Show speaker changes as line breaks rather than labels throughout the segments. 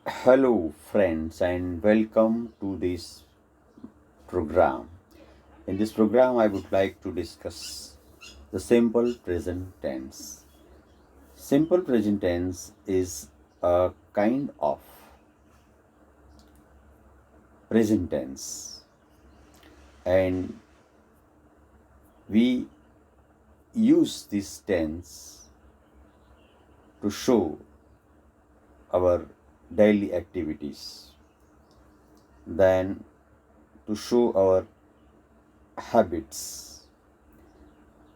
Hello, friends, and welcome to this program. In this program, I would like to discuss the simple present tense. Simple present tense is a kind of present tense, and we use this tense to show our daily activities, then to show our habits,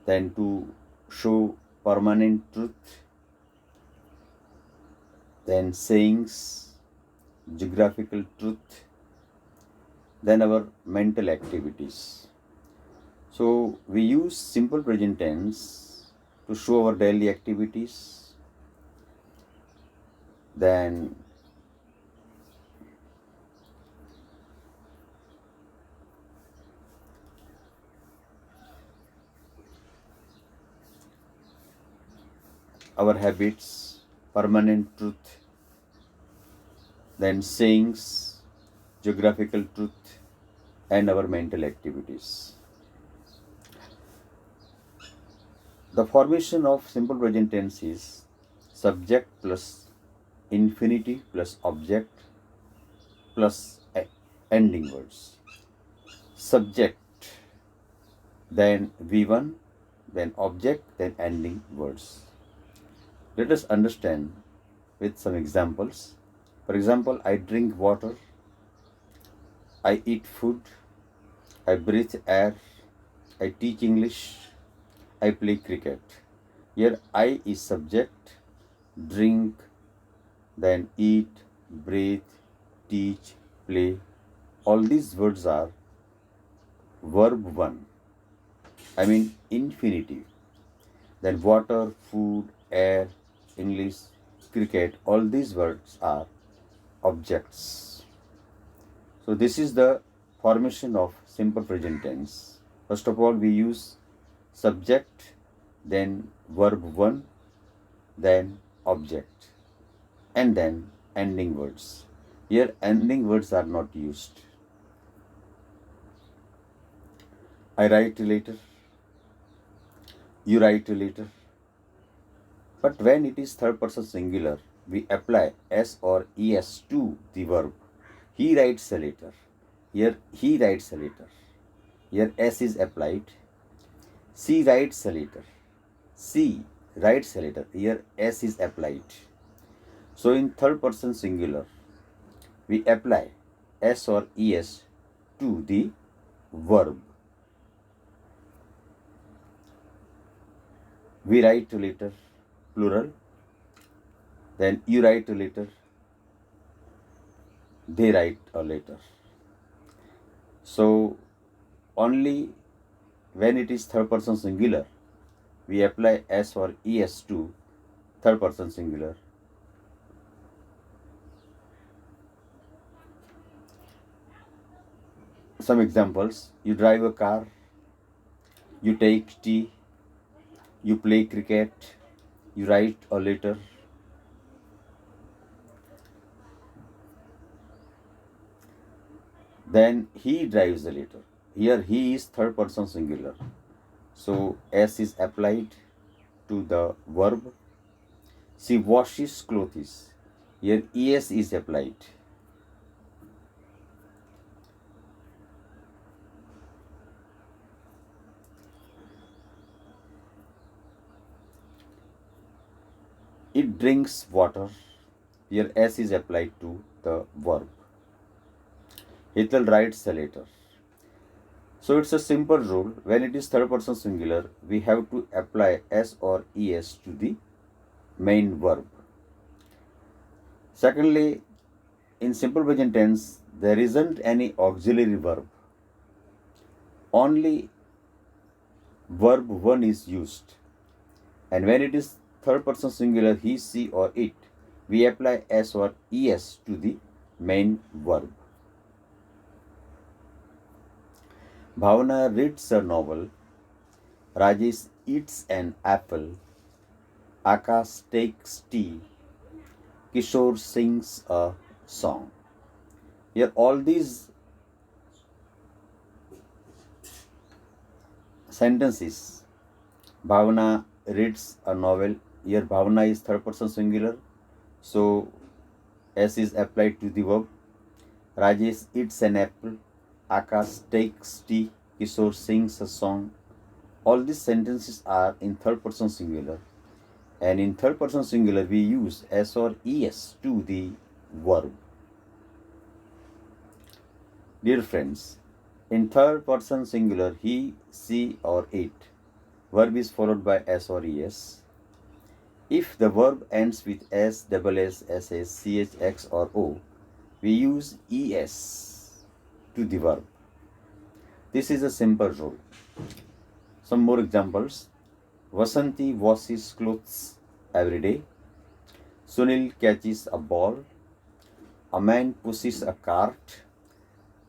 then to show permanent truth, then sayings, geographical truth, then our mental activities. So we use simple present tense to show our daily activities, then our habits, permanent truth, then sayings, geographical truth, and our mental activities. The formation of simple present tense is subject plus infinitive plus object plus ending words. Subject, then V1, then object, then ending words. Let us understand with some examples. For example, I drink water, I eat food, I breathe air, I teach English, I play cricket. Here I is subject, drink, then eat, breathe, teach, play. All these words are verb 1. I mean infinitive. Then water, food, air, English, cricket, all these words are objects. So this is the formation of simple present tense. First of all, we use subject, then verb 1, then object, and then ending words. Here ending words are not used. I write later, you write later. But when it is third person singular, we apply S or ES to the verb. He writes a letter. Here he writes a letter. Here S is applied. She writes a letter. She writes a letter. Here S is applied. So in third person singular, we apply S or ES to the verb. We write a letter, plural. Then you write a letter. They write a letter. So only when it is third person singular, we apply S or ES to third person singular. Some examples: you drive a car, you take tea, you play cricket, you write a letter. Then he drives the letter. Here he is third person singular. So S is applied to the verb. She washes clothes. Here ES is applied. It drinks water. Here S is applied to the verb. Ethel writes a letter. So it's a simple rule. When it is third person singular, we have to apply S or ES to the main verb. Secondly, in simple present tense, there isn't any auxiliary verb. Only verb 1 is used. And when it is third person singular, he, she, or it, we apply S or ES to the main verb. Bhavana reads a novel. Rajesh eats an apple. Akash takes tea. Kishore sings a song. Here all these sentences, Bhavana reads a novel. Here Bhavana is third person singular, so S is applied to the verb. Rajesh eats an apple. Akash takes tea. Kishore sings a song. All these sentences are in third person singular, and in third person singular we use S or ES to the verb. Dear friends, in third person singular he, she or it, verb is followed by S or ES. If the verb ends with S, double S, SS, CH, X or O, we use ES to the verb. This is a simple rule. Some more examples. Vasanti washes clothes every day. Sunil catches a ball. A man pushes a cart.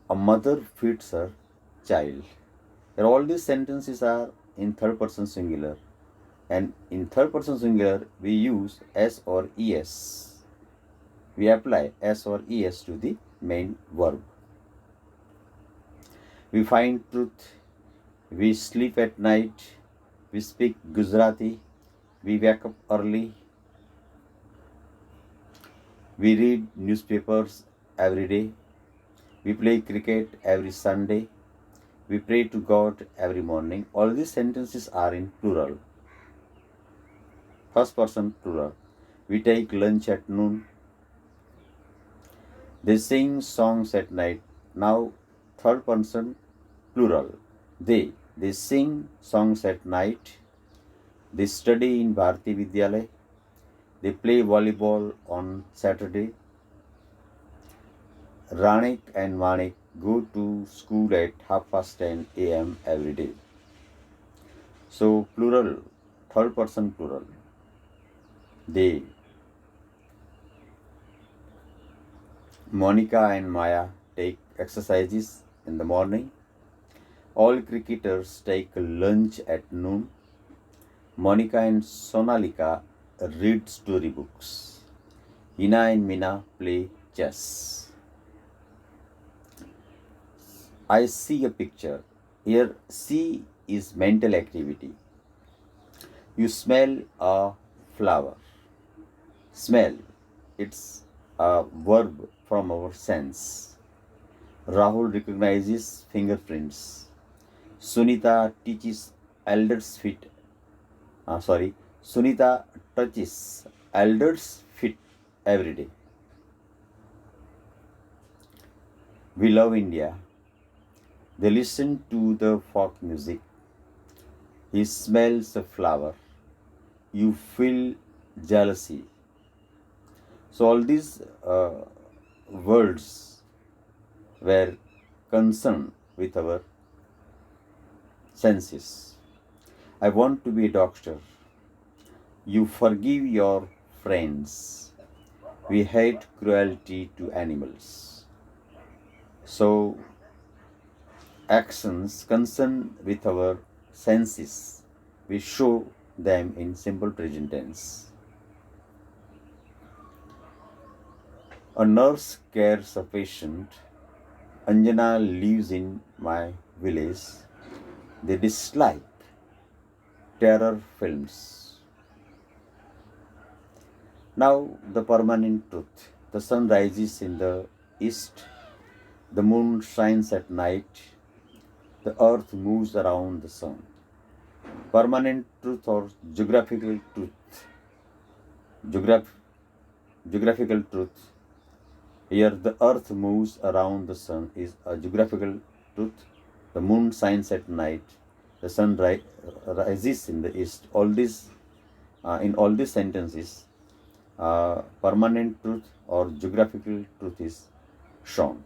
A mother feeds her child. And all these sentences are in third person singular. And in third person singular, we use S or ES. We apply S or ES to the main verb. We find truth. We sleep at night. We speak Gujarati. We wake up early. We read newspapers every day. We play cricket every Sunday. We pray to God every morning. All these sentences are in plural. First person plural. We take lunch at noon. They sing songs at night. Now third person plural. They sing songs at night. They study in Bharati Vidyalaya. They play volleyball on Saturday. Ranik and Manik go to school at 10:30 a.m. every day. So plural, third person plural. They. Monica and Maya take exercises in the morning. All cricketers take lunch at noon. Monica and Sonalika read storybooks. Hina and Mina play chess. I see a picture. Here, see is mental activity. You smell a flower. Smell, it's a verb from our sense. Rahul recognizes fingerprints. Sunita teaches elders' feet. Sunita touches elders' feet every day. We love India. They listen to the folk music. He smells a flower. You feel jealousy. So all these words were concerned with our senses. I want to be a doctor. You forgive your friends. We hate cruelty to animals. So actions concerned with our senses, we show them in simple present tense. A nurse cares a patient. Anjana lives in my village. They dislike terror films. Now the permanent truth. The sun rises in the east. The moon shines at night. The earth moves around the sun. Permanent truth or geographical truth. Geographical truth. Here the earth moves around the sun is a geographical truth. The moon shines at night. The sun rises in the east. All these, in all these sentences, permanent truth or geographical truth is shown.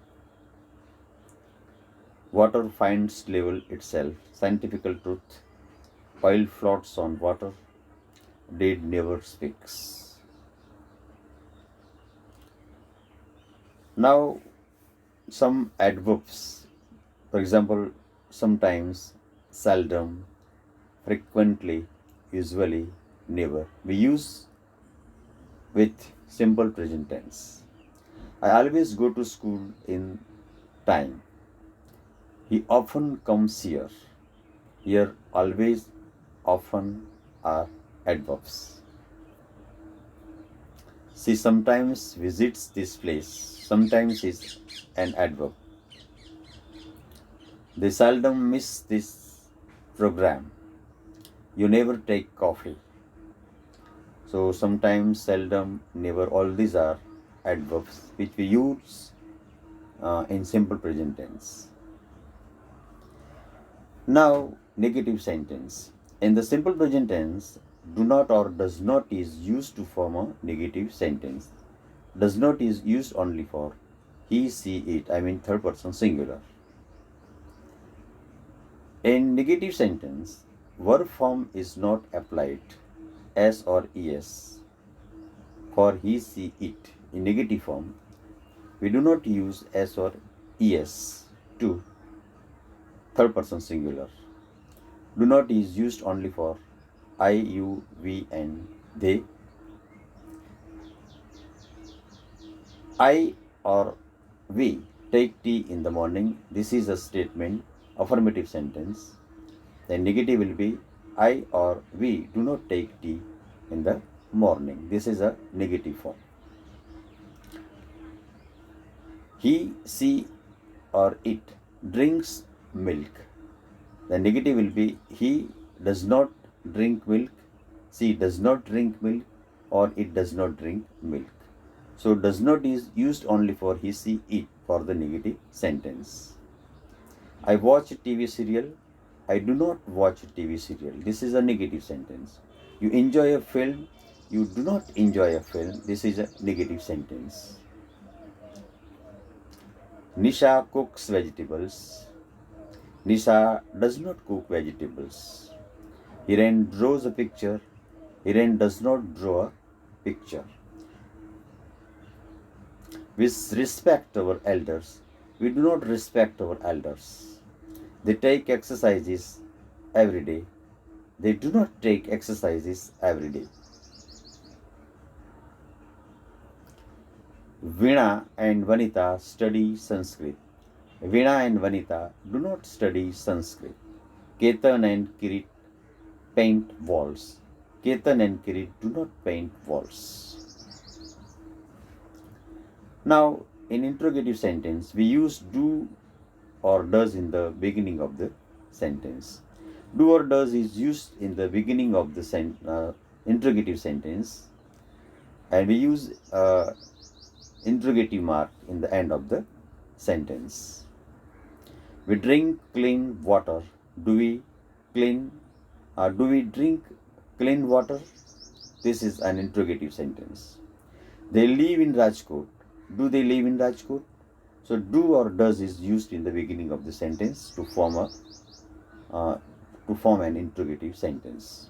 Water finds level itself. Scientific truth. Oil floats on water. Dead never speaks. Now, some adverbs. For example, sometimes, seldom, frequently, usually, never. We use with simple present tense. I always go to school in time. He often comes here. Here, always, often are adverbs. She sometimes visits this place. Sometimes is an adverb. They seldom miss this program. You never take coffee. So sometimes, seldom, never, all these are adverbs which we use in simple present tense. Now, negative sentence. In the simple present tense, do not or does not is used to form a negative sentence. Does not is used only for he, she, it, I mean third person singular. In negative sentence, verb form is not applied as or es for he, she, it. In negative form, we do not use as or es to third person singular. Do not is used only for I, you, we, and they. I or we take tea in the morning. This is a statement, affirmative sentence. The negative will be I or we do not take tea in the morning. This is a negative form. He, she, or it drinks milk. The negative will be he does not drink milk, she does not drink milk, or it does not drink milk. So does not is used only for he, she, it for the negative sentence. I watch a TV serial. I do not watch a TV serial. This is a negative sentence. You enjoy a film. You do not enjoy a film. This is a negative sentence. Nisha cooks vegetables. Nisha does not cook vegetables. Hiren draws a picture. Hiren does not draw a picture. We respect our elders. We do not respect our elders. They take exercises every day. They do not take exercises every day. Veena and Vanita study Sanskrit. Veena and Vanita do not study Sanskrit. Ketan and Kirit paint walls. Ketan and Kirit do not paint walls. Now, in interrogative sentence, we use do or does in the beginning of the sentence. Do or does is used in the beginning of the interrogative sentence, and we use interrogative mark in the end of the sentence. We drink clean water. Do we drink clean water? This is an interrogative sentence. They live in Rajkot. Do they live in Rajkot? So do or does is used in the beginning of the sentence to form an interrogative sentence.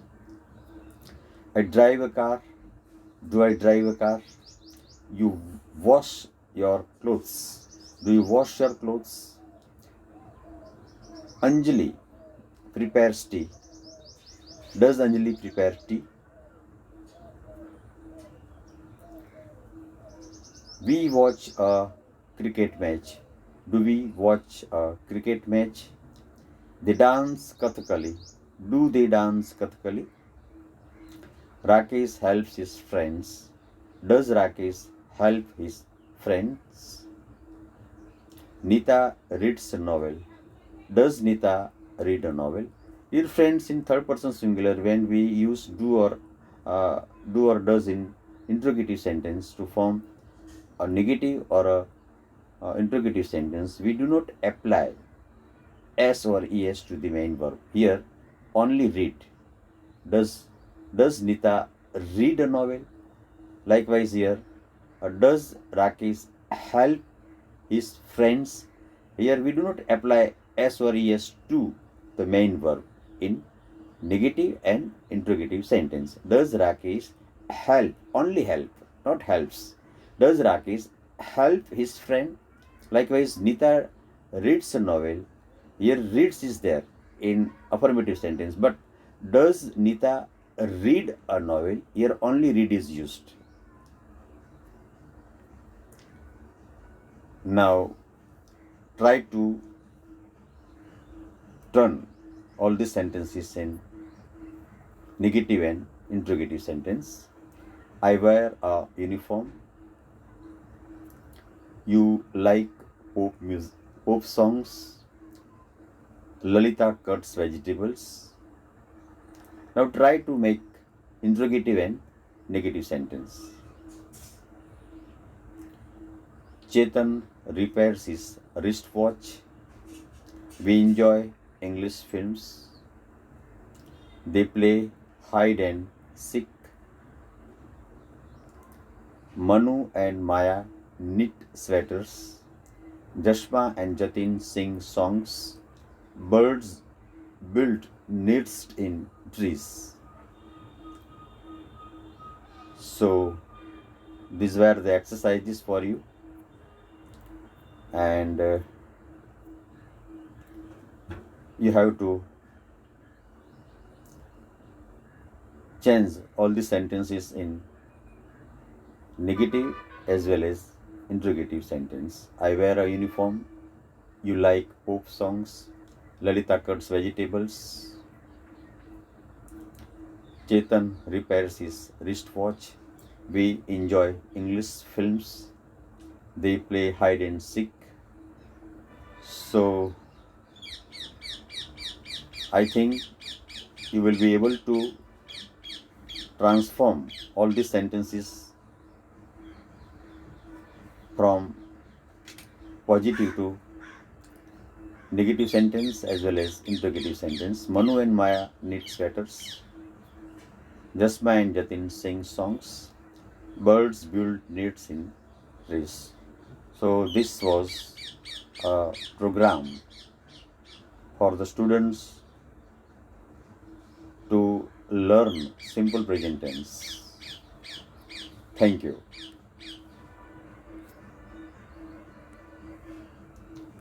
I drive a car. Do I drive a car? You wash your clothes. Do you wash your clothes? Anjali prepares tea. Does Anjali prepare tea? We watch a cricket match. Do we watch a cricket match? They dance Kathakali. Do they dance Kathakali? Rakesh helps his friends. Does Rakesh help his friends? Nita reads a novel. Does Nita read a novel? Dear friends, in third person singular, when we use do or does in interrogative sentence to form a negative or a interrogative sentence, we do not apply s or es to the main verb. Here, only read. Does Nita read a novel? Likewise here, does Rakesh help his friends? Here we do not apply s or es to the main verb in negative and interrogative sentence. Does Rakesh help? Only help, not helps. Does Rakesh help his friend? Likewise, Nita reads a novel. Here reads is there in affirmative sentence, but does Nita read a novel? Here only read is used. Now try to turn all these sentences in negative and interrogative sentence. I wear a uniform. You like pop music, pop songs. Lalita cuts vegetables. Now try to make interrogative and negative sentence. Chetan repairs his wristwatch. We enjoy English films. They play hide and seek. Manu and Maya knit sweaters. Jashma and Jatin sing songs. Birds build nests in trees. So these were the exercises for you, and you have to change all the sentences in negative as well as interrogative sentence. I wear a uniform. You like pop songs. Lalita cuts vegetables. Chetan repairs his wristwatch. We enjoy English films. They play hide and seek. So I think you will be able to transform all these sentences from positive to negative sentence as well as interrogative sentence. Manu and Maya knit sweaters. Jasma and Jatin sing songs. Birds build nests in trees. So this was a program for the students to learn simple present tense. Thank you.